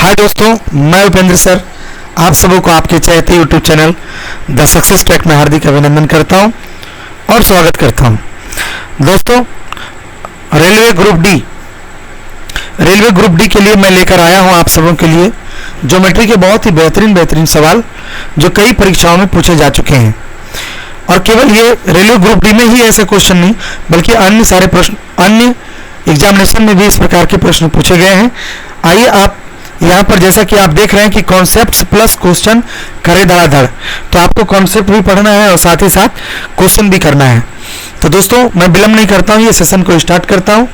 हाय दोस्तों, मैं उपेंद्र सर आप सबों को आपके चहते YouTube channel the success track में हार्दिक अभिनंदन करता हूं और स्वागत करता हूं। दोस्तों, रेलवे ग्रुप डी के लिए मैं लेकर आया हूं आप सबों के लिए ज्योमेट्री के बहुत ही बेहतरीन सवाल जो कई परीक्षाओं में पूछे जा चुके हैं। और केवल ये रेलवे ग्रुप डी में ही ऐसे क्वेश्चन नहीं बल्कि अन्य सारे प्रश्न अन्य एग्जामिनेशन में भी इस प्रकार के प्रश्न पूछे गए हैं। आइए आप यहाँ पर जैसा कि आप देख रहे हैं कि कॉन्सेप्ट प्लस क्वेश्चन करे धड़ाधड़, तो आपको कॉन्सेप्ट भी पढ़ना है और साथ ही साथ क्वेश्चन भी करना है। तो दोस्तों, मैं विलंब नहीं करता हूँ, ये सेशन को स्टार्ट करता हूँ।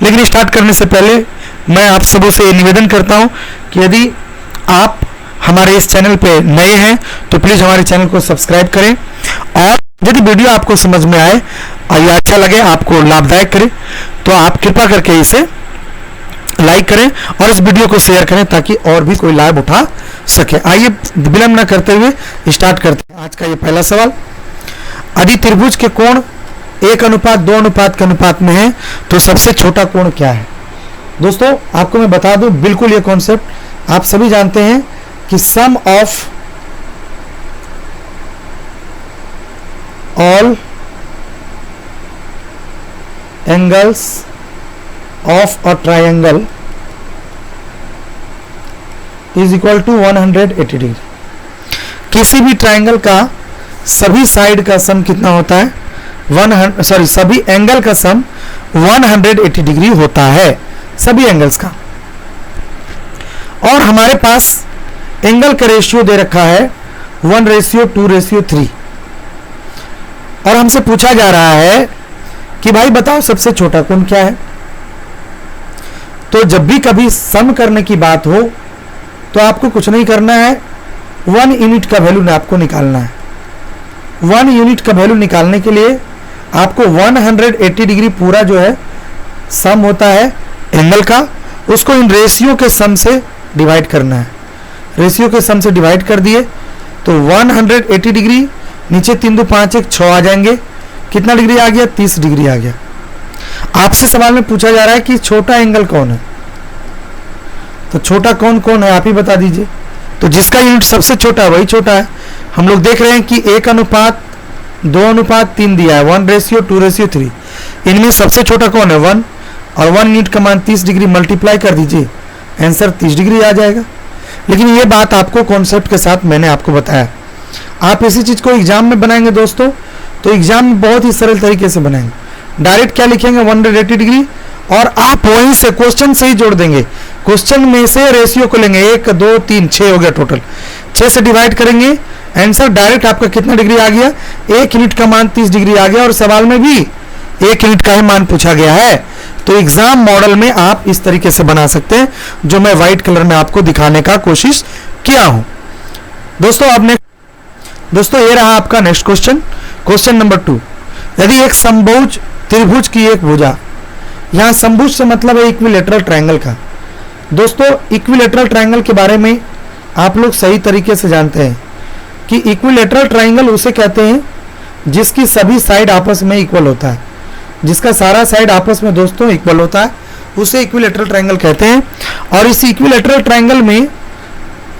लेकिन स्टार्ट करने से पहले मैं आप सबों से निवेदन करता हूँ कि यदि आप हमारे इस चैनल पे नए हैं तो प्लीज़ हमारे चैनल को सब्सक्राइब करें, और यदि वीडियो आपको समझ में आए और ये अच्छा लगे, आपको लाभदायक करे, तो आप कृपा करके इसे लाइक करें और इस वीडियो को शेयर करें ताकि और भी कोई लाभ उठा सके। आइए विलंब न करते हुए स्टार्ट करते हैं आज का ये पहला सवाल। यदि त्रिभुज के कोण 1:2 के अनुपात में है तो सबसे छोटा कोण क्या है? दोस्तों, आपको मैं बता दूं, बिल्कुल ये कॉन्सेप्ट आप सभी जानते हैं कि sum of all angles of a triangle is equal to 180 degree. किसी भी ट्राइंगल का सभी साइड का सम कितना होता है? सभी एंगल का सम 180 डिग्री होता है, सभी एंगल्स का। और हमारे पास एंगल का रेशियो दे रखा है 1:2:3, और हमसे पूछा जा रहा है कि भाई बताओ सबसे छोटा कोण क्या है। तो जब भी कभी सम करने की बात हो तो आपको कुछ नहीं करना है, 1 यूनिट का वैल्यू आपको निकालना है। 1 यूनिट का वैल्यू निकालने के लिए आपको 180 डिग्री पूरा जो है सम होता है एंगल का, उसको इन रेशियो के सम से डिवाइड करना है। रेशियो के सम से डिवाइड कर दिए तो 180 डिग्री नीचे 3 2 5 1 6 आ जाएंगे। कितना डिग्री आ गया? 30 डिग्री आ गया। आपसे सवाल में पूछा जा रहा है कि छोटा एंगल कौन है, तो छोटा कौन है आप ही बता दीजिए। तो जिसका यूनिट सबसे छोटा है वही छोटा है। हम लोग देख रहे हैं कि 1:2:3 दिया है, 1:2:3। इनमें सबसे छोटा कौन है? 1, और 1 यूनिट का मान 30 डिग्री मल्टीप्लाई कर दीजिए, आंसर 30 डिग्री आ जाएगा। लेकिन ये बात आपको कॉन्सेप्ट के साथ मैंने आपको बताया। आप इसी चीज को एग्जाम में बनाएंगे दोस्तों, तो एग्जाम में बहुत ही सरल तरीके से बनाएंगे। डायरेक्ट क्या लिखेंगे? 180 डिग्री, और आप वहीं से क्वेश्चन से ही जोड़ देंगे। क्वेश्चन में से रेशियो को लेंगे, 1 2 3 6 हो गया टोटल, 6 से डिवाइड करेंगे, आंसर डायरेक्ट आपका कितना डिग्री आ गया? 1 यूनिट का मान 30 डिग्री आ गया, और सवाल में भी 1 यूनिट का ही मान पूछा गया है। तो एग्जाम मॉडल में आप इस तरीके से बना सकते हैं, जो मैं व्हाइट कलर में आपको दिखाने का कोशिश किया हूं। दोस्तों ये रहा आपका नेक्स्ट क्वेश्चन, क्वेश्चन नंबर 2। यदि एक समभुज त्रिभुज की एक भुजा, यहां समभुज से मतलब है इक्विलेटरल ट्रायंगल का। दोस्तों, इक्विलेटरल ट्रायंगल के बारे में आप लोग सही तरीके से जानते हैं कि इक्विलेटरल ट्रायंगल उसे कहते हैं जिसकी सभी साइड आपस में इक्वल होता है, जिसका सारा साइड आपस में दोस्तों इक्वल होता है, उसे इक्विलेटरल ट्रायंगल कहते हैं। और इस इक्विलेटरल ट्रायंगल में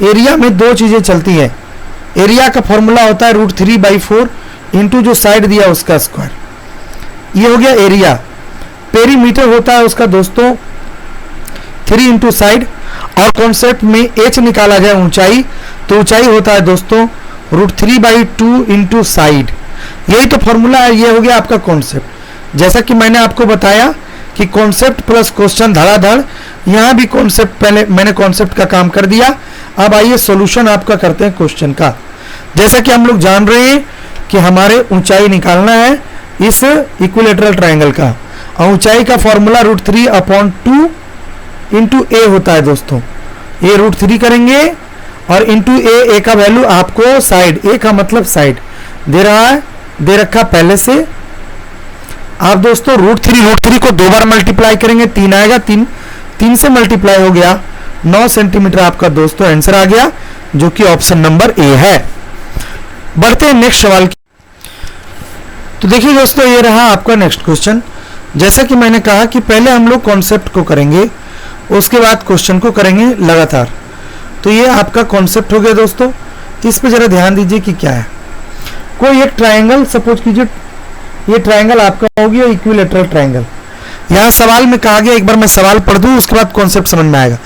एरिया में 2 चीजें चलती है। एरिया का फॉर्मूला होता है √3/4 इंटू जो साइड दिया उसका स्क्वायर, ये हो गया एरिया। पेरीमीटर होता है उसका दोस्तों 3 इंटू साइड, और कॉन्सेप्ट में एच निकाला जाए ऊंचाई, तो ऊंचाई होता है दोस्तों √3/2 इंटू साइड। यही तो फॉर्मूला है, ये हो गया आपका कॉन्सेप्ट। जैसा कि मैंने आपको बताया कि कॉन्सेप्ट प्लस क्वेश्चन धड़ाधड़, यहाँ भी कॉन्सेप्ट, पहले मैंने कॉन्सेप्ट का काम कर दिया। अब आइए सॉल्यूशन आपका करते हैं क्वेश्चन का। जैसा कि हम लोग जान रहे हैं कि हमारे ऊंचाई निकालना है इस इक्विलेटरल ट्रायंगल का, और ऊंचाई का फॉर्मूला √3/2 इंटू ए होता है दोस्तों। ये √3 करेंगे और इंटू ए का वैल्यू आपको साइड, ए का मतलब साइड दे रहा है, दे रखा पहले से। आप दोस्तों √3 को 2 बार मल्टीप्लाई करेंगे, 3 आएगा, 3 से मल्टीप्लाई हो गया, 9 सेंटीमीटर आपका दोस्तों आंसर आ गया, जो कि ऑप्शन नंबर ए है। बढ़ते हैं नेक्स्ट सवाल की। तो देखिए दोस्तों, ये रहा आपका नेक्स्ट क्वेश्चन। जैसा कि मैंने कहा कि पहले हम लोग कॉन्सेप्ट को करेंगे, उसके बाद क्वेश्चन को करेंगे लगातार। तो ये आपका कॉन्सेप्ट हो गया दोस्तों। इस पे जरा ध्यान दीजिए कि क्या है। कोई एक ट्राइंगल सपोज कीजिए, ये ट्राइंगल आपका हो गया इक्विलेटरल ट्राइंगल। यहाँ सवाल में कहा गया, एक बार मैं सवाल पढ़ दूं उसके बाद कॉन्सेप्ट समझ में आएगा।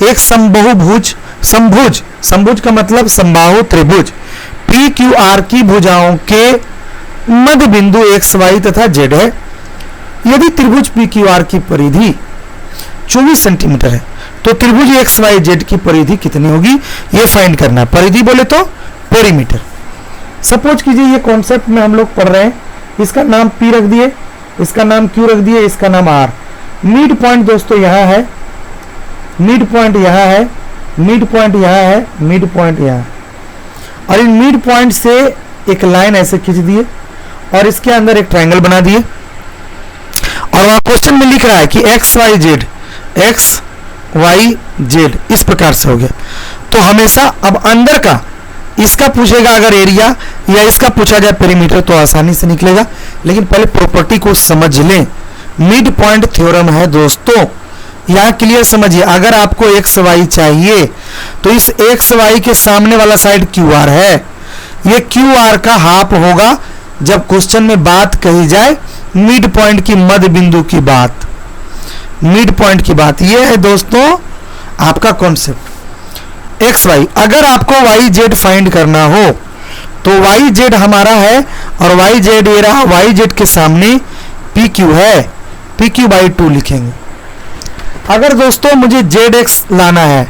एक समबाहुभुज, समभुज, समभुज का मतलब समबाहु त्रिभुज, पी क्यू आर की भुजाओं के मध्य बिंदु एक्स वाई तथा जेड है। यदि त्रिभुज पी क्यू आर की परिधि 24 सेंटीमीटर है तो त्रिभुज एक्स वाई जेड की परिधि कितनी होगी, ये फाइंड करना है। परिधि बोले तो पेरीमीटर। सपोज कीजिए ये कॉन्सेप्ट में हम लोग पढ़ रहे हैं, इसका नाम P रख दिए, इसका नाम Q रख दिए, इसका नाम R। मिड पॉइंट दोस्तों यहाँ है, मिड पॉइंट यहाँ है, मिड पॉइंट यहाँ है, मिड पॉइंट यहाँ, और इन मिड पॉइंट से एक लाइन ऐसे खींच दिए और इसके अंदर एक ट्राइंगल बना दिए। और वहां क्वेश्चन में लिख रहा है कि X Y Z, X Y Z इस प्रकार से हो गया। तो हमेशा अब अंदर का इसका पूछेगा अगर एरिया, या इसका पूछा जाए पेरीमीटर तो आसानी से निकलेगा, लेकिन पहले प्रॉपर्टी को समझ लें। मिड पॉइंट थ्योरम है दोस्तों, यहाँ क्लियर समझिए। अगर आपको एक्स वाई चाहिए तो इस एक्स वाई के सामने वाला साइड क्यू आर है, ये क्यू आर का हाफ होगा जब क्वेश्चन में बात कही जाए मिड पॉइंट की, मध्य बिंदु की बात, मिड पॉइंट की बात। ये है दोस्तों आपका कॉन्सेप्ट। एक्स वाई, अगर आपको वाई जेड फाइंड करना हो तो वाई जेड हमारा है और वाई जेड ये रहा, वाई जेड के सामने पी क्यू है, पी क्यू बाई 2 लिखेंगे। अगर दोस्तों मुझे जेड एक्स लाना है,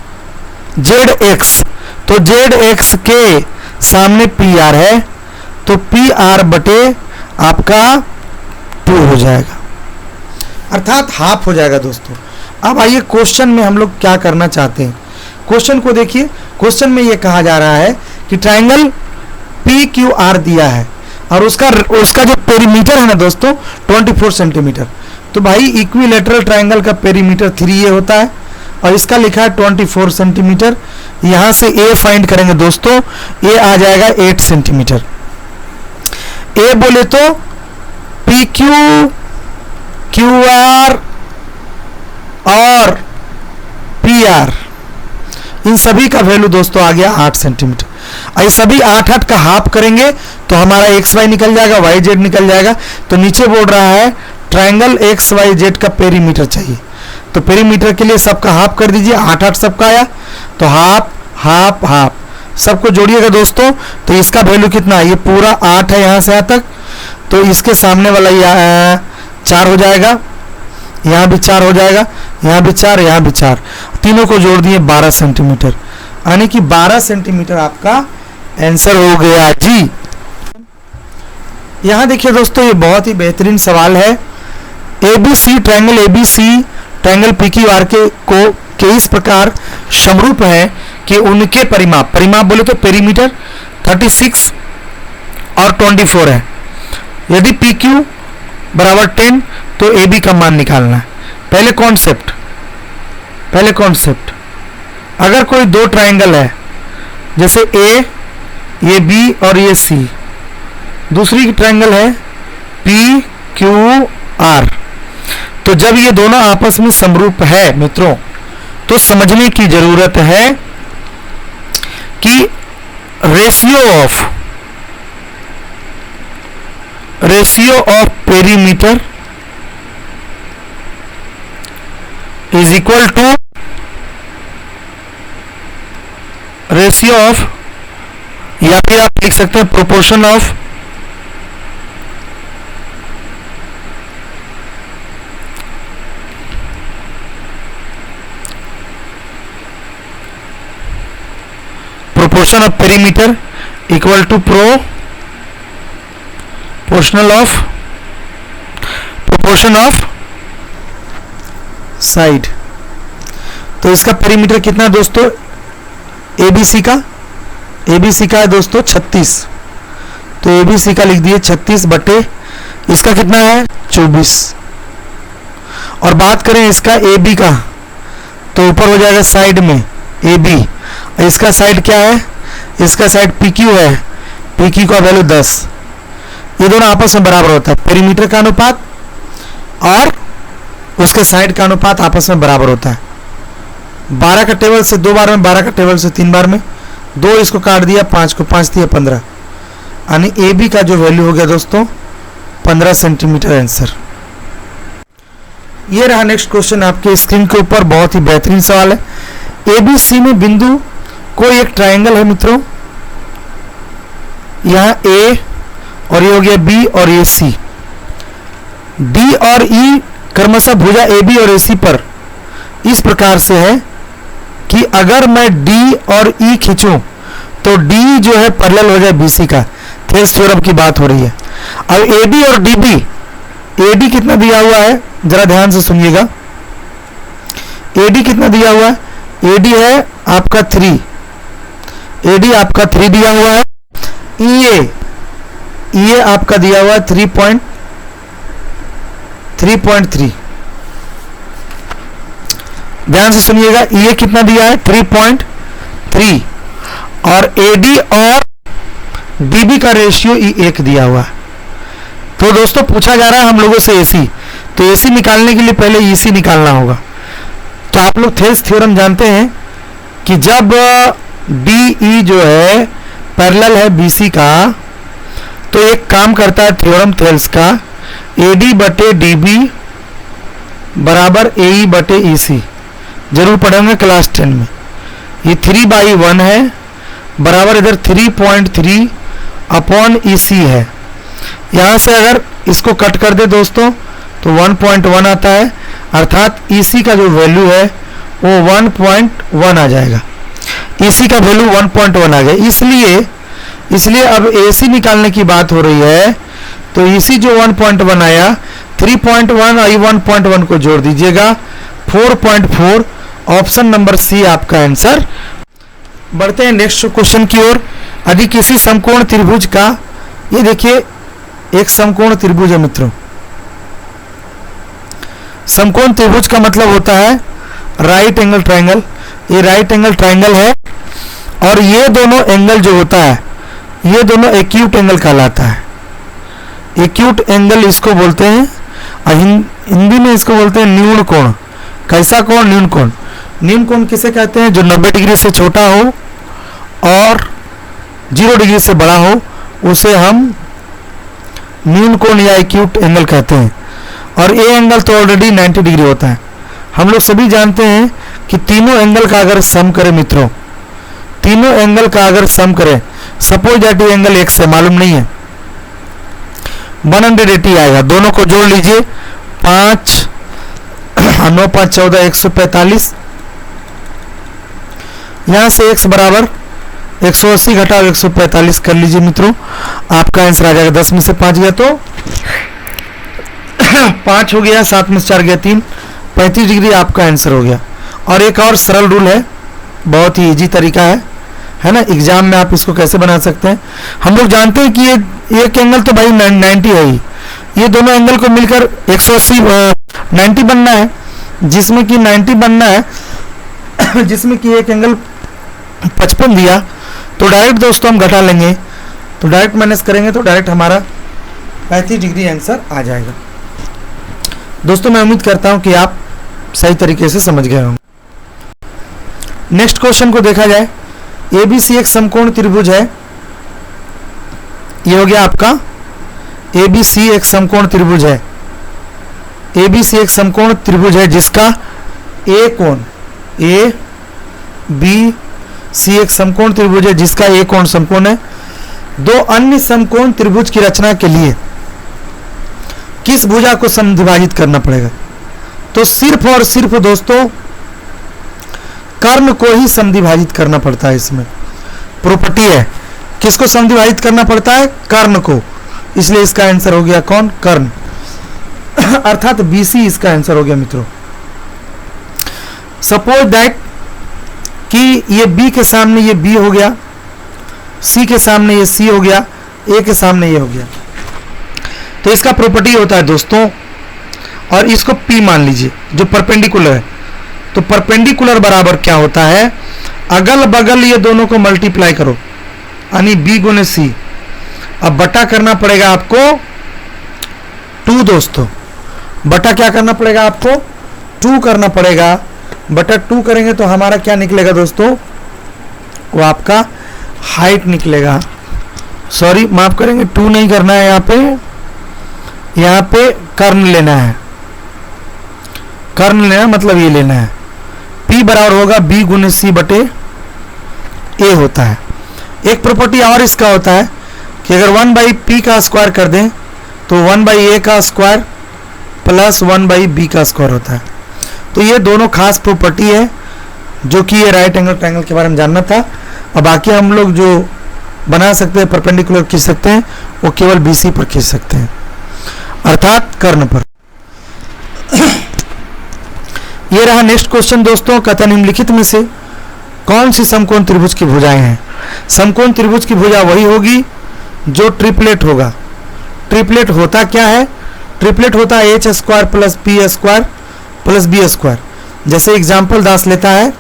जेड एक्स, तो जेड एक्स के सामने पी आर है तो पी आर बटे आपका 2 हो जाएगा, अर्थात हाफ हो जाएगा दोस्तों। अब आइए क्वेश्चन में हम लोग क्या करना चाहते हैं। क्वेश्चन को देखिए, क्वेश्चन में ये कहा जा रहा है कि ट्राइंगल पी क्यू आर दिया है और उसका जो पेरीमीटर है ना दोस्तों 24 सेंटीमीटर। तो भाई इक्विलेटरल ट्राइंगल का पेरीमीटर 3a होता है और इसका लिखा है 24 सेंटीमीटर। यहां से a फाइंड करेंगे दोस्तों, a आ जाएगा 8 सेंटीमीटर। a बोले तो पी क्यू, क्यू आर और पी आर, इन सभी का वैल्यू दोस्तों आ गया 8 सेंटीमीटर। ये सभी 8 का हाफ करेंगे तो हमारा एक्स वाई निकल जाएगा, वाई जेड निकल जाएगा। तो नीचे बोल रहा है ट्राइंगल एक्स वाई जेड का पेरीमीटर चाहिए, तो पेरीमीटर के लिए सबका हाफ कर दीजिए। 8 सबका आया तो हाफ हाफ हाफ सबको जोड़िएगा दोस्तों। तो इसका वैल्यू कितना है, ये पूरा 8 है यहाँ से यहाँ तक, तो इसके सामने वाला 4 हो जाएगा, यहाँ भी 4 हो जाएगा, यहाँ भी 4, यहाँ भी 4, तीनों को जोड़ दिए 12 सेंटीमीटर, यानी कि 12 सेंटीमीटर आपका आंसर हो गया जी। यहाँ देखिए दोस्तों ये बहुत ही बेहतरीन सवाल है। ABC triangle, ABC triangle P Q R के इस प्रकार समरूप है कि उनके परिमाप, परिमाप बोले तो पेरीमीटर 36 और 24 है। यदि पी क्यू बराबर 10 तो ए बी का मान निकालना है। पहले कॉन्सेप्ट, अगर कोई दो ट्राइंगल है जैसे ये बी और ये सी, दूसरी ट्राइंगल है पी क्यू आर, तो जब ये दोनों आपस में समरूप है मित्रों तो समझने की जरूरत है कि ratio of perimeter is equal to ratio of, या फिर आप लिख सकते हैं proportion of proportion of perimeter equal to proportion of side। तो इसका पेरीमीटर कितना दोस्तों, एबीसी का है दोस्तों 36, तो एबीसी का लिख दिए 36 बटे इसका कितना है 24। और बात करें इसका एबी का तो ऊपर हो जाएगा साइड में एबी, इसका साइड क्या है, इसका साइड PQ है, PQ का वैल्यू 10। ये दोनों आपस में बराबर होता है, पेरीमीटर का अनुपात और उसके साइड का अनुपात आपस में बराबर होता है। 12 का टेबल से 2 बार में, 12 का टेबल से 3 बार में, 2 इसको काट दिया, 5 को 5 दिया 15, यानी ए बी का जो वैल्यू हो गया दोस्तों 15 सेंटीमीटर आंसर। ये रहा नेक्स्ट क्वेश्चन आपके स्क्रीन के ऊपर, बहुत ही बेहतरीन सवाल है। ए बी सी में बिंदु कोई एक ट्राइंगल है मित्रों, यहाँ ए और ये हो गया बी और ये सी। डी और ई क्रमशः भुजा ए बी और ए सी पर इस प्रकार से है कि अगर मैं डी और ई खींचूं तो डी जो है पैरेलल हो जाए बी सी का। थेल्स थ्योरम की बात हो रही है। अब ए डी और डी बी, ए डी कितना दिया हुआ है जरा ध्यान से सुनिएगा। ए डी कितना दिया हुआ है, ए डी है आपका 3, ए डी आपका 3 दिया हुआ है। ये आपका दिया हुआ है 3.3। ध्यान से सुनिएगा, ये कितना दिया है 3.3 और एडी और डीबी का रेशियो E1 दिया हुआ है। तो दोस्तों पूछा जा रहा है हम लोगों से एसी, तो एसी निकालने के लिए पहले ईसी निकालना होगा। तो आप लोग थेल्स थ्योरम जानते हैं कि जब DE जो है पैरेलल है BC का, तो एक काम करता है थ्योरम थेल्स का, AD बटे DB बराबर AE बटे EC। जरूर पढ़ेंगे क्लास 10 में। ये 3/1 है बराबर इधर 3.3 अपॉन EC है। यहाँ से अगर इसको कट कर दे दोस्तों तो 1.1 आता है, अर्थात EC का जो वैल्यू है वो 1.1 आ जाएगा। EC का वैल्यू 1.1 आ गया। इसलिए अब AC निकालने की बात हो रही है, तो EC जो 1.1 आया, 3.1 और 1.1 को जोड़ दीजिएगा 4.4। ऑप्शन नंबर सी आपका आंसर। बढ़ते हैं नेक्स्ट क्वेश्चन की ओर। यदि किसी समकोण त्रिभुज का, ये देखिए एक समकोण त्रिभुज है मित्रों। समकोण त्रिभुज का मतलब होता है राइट एंगल ट्रायंगल। ये राइट एंगल ट्रायंगल है और ये दोनों एंगल जो होता है ये दोनों एक्यूट एंगल कहलाता है। एक्यूट एंगल इसको बोलते हैं, हिंदी में इसको बोलते हैं न्यून कोण। कैसा कोण? न्यून कोण। न्यून कोण किसे कहते हैं? जो 90 डिग्री से छोटा हो और 0 डिग्री से बड़ा हो, उसे हम न्यून कोण या एक्यूट एंगल कहते हैं। और ये एंगल तो ऑलरेडी 90 डिग्री होता है। हम लोग सभी जानते हैं कि तीनों एंगल का अगर सम करें मित्रों, तीनों एंगल का अगर सम करें, सपोज दैट ये एंगल x है, मालूम नहीं है, 180 आएगा। दोनों को जोड़ लीजिए, 5 9 5 14 145। यहां से x बराबर 180 घटाओ 145 कर लीजिए मित्रों, आपका आंसर आ जाएगा। 10 में से 5 गया तो 5 हो गया, 7 में से 4 गया 3, 35 डिग्री आपका आंसर हो गया। और एक और सरल रूल है, बहुत ही इजी तरीका है ना, एग्जाम में आप इसको कैसे बना सकते हैं। हम लोग जानते हैं कि ये एक एंगल तो भाई 90 है ही, ये दोनों एंगल को मिलकर 180 90 बनना है, जिसमें कि 90 बनना है जिसमें कि एक एंगल 55 दिया, तो डायरेक्ट दोस्तों हम घटा लेंगे, तो डायरेक्ट माइनस करेंगे तो डायरेक्ट हमारा 35 डिग्री आंसर आ जाएगा। दोस्तों मैं उम्मीद करता हूं कि आप सही तरीके से समझ गए होंगे। नेक्स्ट क्वेश्चन को देखा जाए। ABC एक समकोण त्रिभुज है, ये हो गया आपका ABC एक समकोण त्रिभुज है। ABC एक समकोण त्रिभुज है जिसका A कोण ABC एक समकोण त्रिभुज है जिसका A कोण समकोण है। दो अन्य समकोण त्रिभुज की रचना के लिए किस भुजा को समद्विभाजित करना पड़ेगा? तो सिर्फ और सिर्फ दोस्तों कर्ण को ही समद्विभाजित करना पड़ता है। इसमें प्रॉपर्टी है, किसको समद्विभाजित करना पड़ता है? कर्ण को। इसलिए इसका आंसर हो गया कौन? कर्ण। अर्थात BC इसका आंसर हो गया मित्रों। सपोज दैट कि ये B के सामने ये B हो गया, C के सामने ये C हो गया, A के सामने ये हो गया, तो इसका प्रॉपर्टी होता है दोस्तों, और इसको P मान लीजिए जो परपेंडिकुलर है। तो परपेंडिकुलर बराबर क्या होता है? अगल बगल ये दोनों को मल्टीप्लाई करो, यानी B गुने C। अब बटा करना पड़ेगा आपको 2 दोस्तों, बटा क्या करना पड़ेगा आपको? 2 करना पड़ेगा। बटा 2 करेंगे तो हमारा क्या निकलेगा दोस्तों, वो आपका हाइट निकलेगा। सॉरी माफ करेंगे, 2 नहीं करना है, यहाँ पे कर्ण लेना है, कर्ण लेना मतलब ये लेना है। P बराबर होगा B गुने C बटे A होता है। एक प्रॉपर्टी और इसका होता है कि अगर 1/P का स्क्वायर कर दें तो 1/A का स्क्वायर प्लस 1/B का स्क्वायर होता है। तो ये दोनों खास प्रॉपर्टी है जो कि ये राइट एंगल ट्रायंगल के बारे में जानना था। और बाकी हम लोग जो बना सकते हैं, परपेंडिकुलर खींच सकते हैं, वो केवल BC पर खींच सकते हैं, अर्थात कर्ण पर। ये रहा नेक्स्ट क्वेश्चन दोस्तों, कहता निम्नलिखित में से कौन सी समकोण त्रिभुज की भुजाएं हैं। समकोण त्रिभुज की भुजा वही होगी जो ट्रिपलेट होगा। ट्रिपलेट होता क्या है, ट्रिपलेट होता है H square plus P square plus B square. जैसे एग्जाम्पल दास लेता है,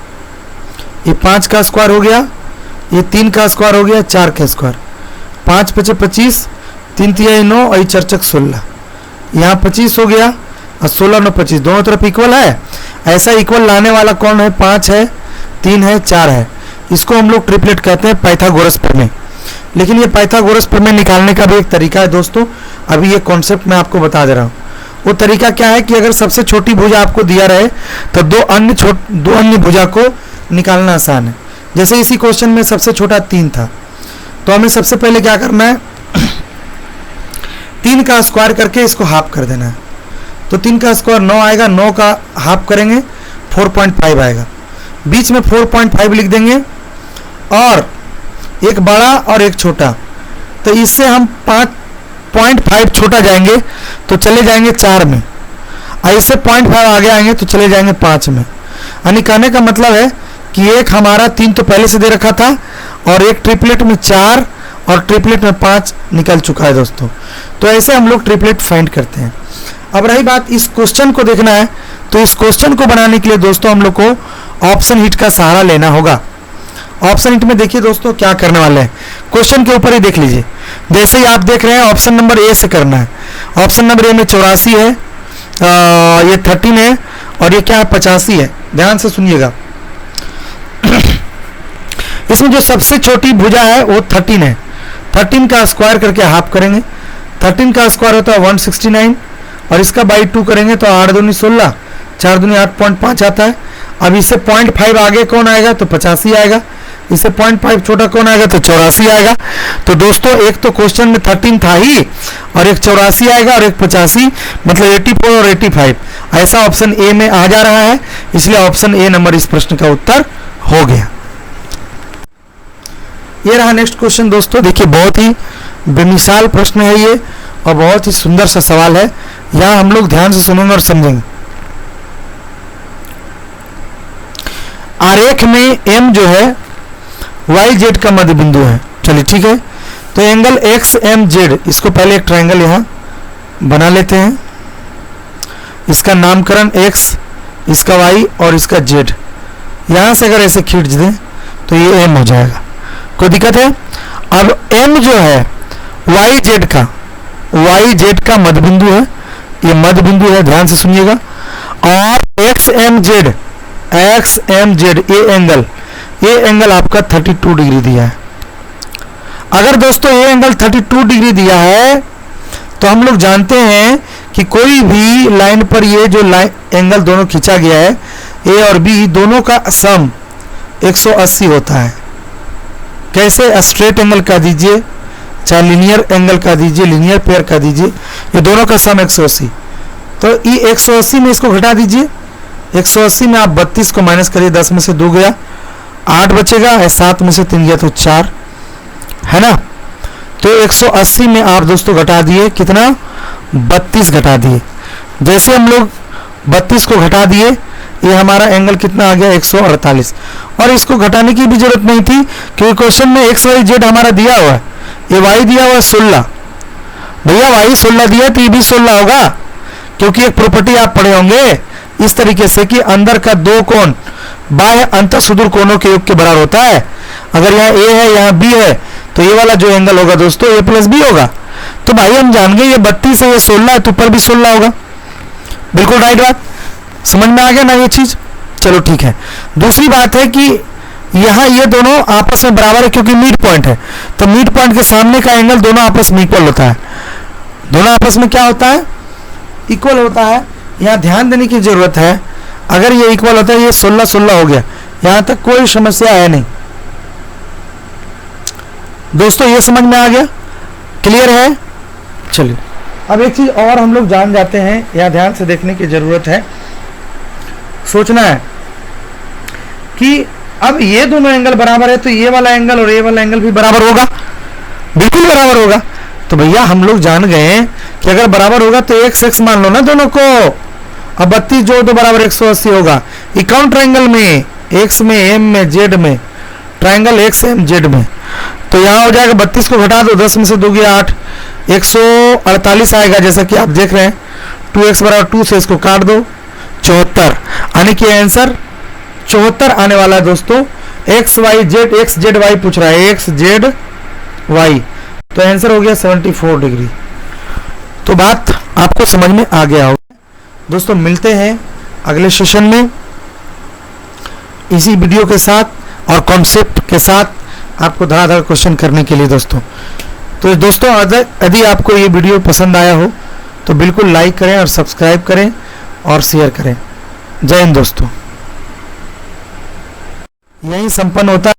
ये 5 का स्क्वायर हो गया, ये 3 का स्क्वायर हो गया, 4 का स्क्वायर, 5 × 5 = 25, 3 × 3 = 9 और 4 × 4 = 16। यहाँ 25 हो गया और 16 × 9 = 25, दोनों तरफ इक्वल है। ऐसा इक्वल लाने वाला कौन है, 5 है, 3 है, 4 है। इसको हम लोग ट्रिपलेट कहते हैं पाइथागोरस प्रमेय। लेकिन ये पाइथागोरस प्रमेय निकालने का भी एक तरीका है दोस्तों, अभी ये कॉन्सेप्ट मैं आपको बता दे रहा हूँ। वो तरीका क्या है कि अगर सबसे छोटी भुजा आपको दिया रहे तो दो अन्य भुजा को निकालना आसान है। जैसे इसी क्वेश्चन में सबसे छोटा 3 था, तो हमें सबसे पहले क्या करना है, 3 का स्क्वायर करके इसको हाफ कर देना है। तो 3 का स्क्वायर 9 आएगा, 9 का हाफ करेंगे 4.5 आएगा, बीच में 4.5 लिख देंगे और एक बड़ा और एक छोटा। तो इससे हम 5.5 छोटा जाएंगे तो चले जाएंगे 4 में, और इससे 0.5 आगे आएंगे तो चले जाएंगे 5 में। यानी कहने का मतलब है कि एक हमारा 3 तो पहले से दे रखा था और एक ट्रिपलेट में 4 और ट्रिपलेट में 5 निकल चुका है दोस्तों। तो ऐसे हम लोग ट्रिपलेट फाइंड करते हैं। अब रही बात इस क्वेश्चन को देखना है, तो इस क्वेश्चन को बनाने के लिए दोस्तों हम लोग को ऑप्शन हिट का सहारा लेना होगा। ऑप्शन हिट में देखिए दोस्तों क्या करने वाले हैं, क्वेश्चन के ऊपर ही देख लीजिए। जैसे ही आप देख रहे हैं ऑप्शन नंबर ए से करना है। ऑप्शन नंबर ए में 84 है, ये 13 है और ये क्या है 85 है। ध्यान से सुनिएगा, इसमें जो सबसे छोटी भुजा है वो 13 है। 13 का स्क्वायर करके हाफ करेंगे, 13 का स्क्वायर होता है 169 और इसका बाई 2 करेंगे तो 8 दूनी 16, 4 दूनी 8.5 आता है। अब इससे 0.5 आगे कौन आएगा तो 85 आएगा, इससे 0.5 छोटा कौन आएगा तो 84 आएगा। तो दोस्तों एक तो क्वेश्चन में 13 था ही और एक 84 आएगा और एक 85, मतलब 84 और 85। ऐसा ऑप्शन ए में आ जा रहा है, इसलिए ऑप्शन ए नंबर इस प्रश्न का उत्तर हो गया। ये रहा नेक्स्ट क्वेश्चन दोस्तों, देखिए बहुत ही बेमिसाल प्रश्न है ये और बहुत ही सुंदर सा सवाल है। यहाँ हम लोग ध्यान से सुनेंगे और समझेंगे। आरेख में m जो है YZ का मध्य बिंदु है। चलिए ठीक है, तो एंगल XMZ, इसको पहले एक ट्रायंगल यहाँ बना लेते हैं। इसका नामकरण X, इसका Y और इसका Z। यहाँ से अगर ऐसे खींच दें तो ये M हो जाएगा, कोई दिक्कत है। अब M जो है YZ का मध्य बिंदु है, ये मध्य बिंदु है, ध्यान से सुनिएगा। और XMZ ये एंगल आपका 32 डिग्री दिया है। अगर दोस्तों ये एंगल 32 डिग्री दिया है तो हम लोग जानते हैं कि कोई भी लाइन पर ये जो एंगल दोनों खींचा गया है ए और बी, दोनों का सम 180 होता है। कैसे, स्ट्रेट एंगल का दीजिए चाहे लीनियर एंगल का दीजिए, लीनियर पेयर का दीजिए, ये दोनों का सम 180। तो ये 180 में इसको घटा दीजिए, 180 में आप 32 को माइनस करिए, 10 में से 2 गया, 8 बचेगा, 7 में से 3 गया तो 4 है ना। तो 180 में आप दोस्तों घटा दिए कितना, 32 घटा दिए। जैसे हम लोग 32 को घटा दिए, ये हमारा एंगल कितना आ गया 148। और इसको घटाने की भी जरूरत नहीं थी क्योंकि क्वेश्चन में XYZ हमारा दिया हुआ है, ये Y दिया हुआ है 16। भैया Y 16 दिया तो ये भी 16 होगा, क्योंकि एक प्रॉपर्टी आप पढ़े होंगे इस तरीके से कि अंदर का 2 कोण बाह्य अंत सुदूर कोणों के योग के बराबर होता है। अगर यहाँ A है यहाँ B है तो ये वाला जो एंगल होगा दोस्तों A + B होगा। तो भाई हम जान गए ये 32 है, ये 16 है, तो ऊपर भी 16 होगा। बिल्कुल राइट बात, समझ में आ गया ना ये चीज। चलो ठीक है। दूसरी बात है कि यहाँ ये दोनों आपस में बराबर है क्योंकि मिड पॉइंट है, तो मिड पॉइंट के सामने का एंगल दोनों आपस में इक्वल होता है। दोनों आपस में क्या होता है? इक्वल होता है। यहाँ ध्यान देने की जरूरत है, अगर ये इक्वल होता है, ये 16-16 हो गया, यहाँ तक कोई समस्या है नहीं। दोस्तों ये समझ में आ गया? क्लियर है? चलिए अब एक चीज और हम लोग जान जाते हैं, यहाँ ध्यान से देखने की जरूरत है, सोचना है कि अब ये दोनों एंगल बराबर है तो ये वाला एंगल और ये वाला एंगल भी बराबर होगा, बिल्कुल बराबर होगा। तो भैया हम लोग जान गए कि अगर बराबर होगा तो x मान लो ना दोनों को। अब 32 जोड़ दो बराबर 180 होगा। इकाउंट ट्रायंगल में x में m में z में, ट्रायंगल x m z में, तो यहाँ हो जाएगा 32 को घटा दो, 10 में से 2 गया 8, 148 आएगा जैसा कि आप देख रहे हैं। 2x बराबर 2 से इसको काट दो, 74, यानी कि आंसर 74 आने वाला है दोस्तों। x y z पूछ रहा है, x z y, तो आंसर हो गया 74 डिग्री। तो बात आपको समझ में आ गया होगा। दोस्तों मिलते हैं अगले सेशन में इसी वीडियो के साथ और कॉन्सेप्ट के साथ आपको धड़ाधड़ क्वेश्चन करने के लिए दोस्तों। तो दोस्तों यदि आपको ये वीडियो पसंद आया हो तो बिल्कुल लाइक करें और सब्सक्राइब करें और शेयर करें। जय हिंद दोस्तों। यही संपन्न होता है।